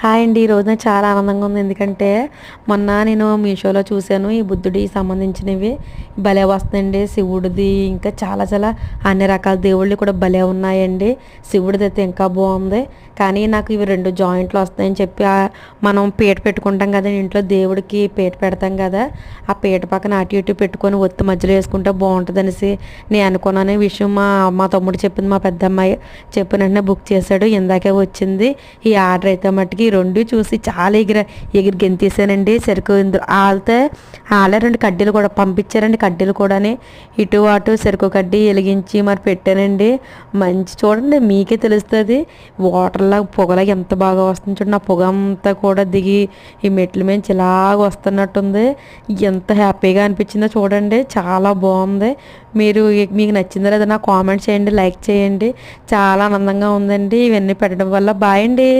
Hi అండి. ఈ రోజు నాకు చాలా ఆనందంగా ఉంది. ఎందుకంటే మొన్న నేను మీషోలో చూశాను. ఈ బుద్ధుడికి సంబంధించినవి భలే వస్తుందండి. శివుడిది ఇంకా చాలా చాలా అన్ని రకాల దేవుళ్ళు కూడా భలే ఉన్నాయండి. శివుడిది అయితే ఇంకా బాగుంది. కానీ నాకు ఇవి 2 జాయింట్లు వస్తాయని చెప్పి మనం పీట పెట్టుకుంటాం కదా ఇంట్లో, దేవుడికి పీట పెడతాం కదా, ఆ పీట పక్కన అటు ఇటు పెట్టుకొని ఒత్తి మధ్యలో వేసుకుంటే బాగుంటుంది అనేసి నేను అనుకున్నాను. ఈ విషయం మా మా తమ్ముడు చెప్పింది, మా పెద్దమ్మాయి చెప్పిన వెంటనే బుక్ చేశాడు. ఇందాకే వచ్చింది ఈ ఆర్డర్. అయితే మట్టుకి ఈ 2 చూసి చాలా ఎగిరి గెంతేసానండి. సరుకు ఆల్తే వాళ్ళే 2 కడ్డీలు కూడా పంపించారండి. కడ్డీలు కూడాని ఇటు అటు సరుకు కడ్డీ వెలిగించి మరి పెట్టానండి. మంచి చూడండి, మీకే తెలుస్తుంది వాటర్లా పొగలాగా ఎంత బాగా వస్తుంది చూడండి. ఆ పొగ అంతా కూడా దిగి ఈ మెట్ల మీద ఇలాగ వస్తున్నట్టుంది. ఎంత హ్యాపీగా అనిపించిందో చూడండి, చాలా బాగుంది. మీకు నచ్చిందో లేదో నాకు కామెంట్ చేయండి, లైక్ చేయండి. చాలా ఆనందంగా ఉందండి ఇవన్నీ పెట్టడం వల్ల. బాయ్ అండి.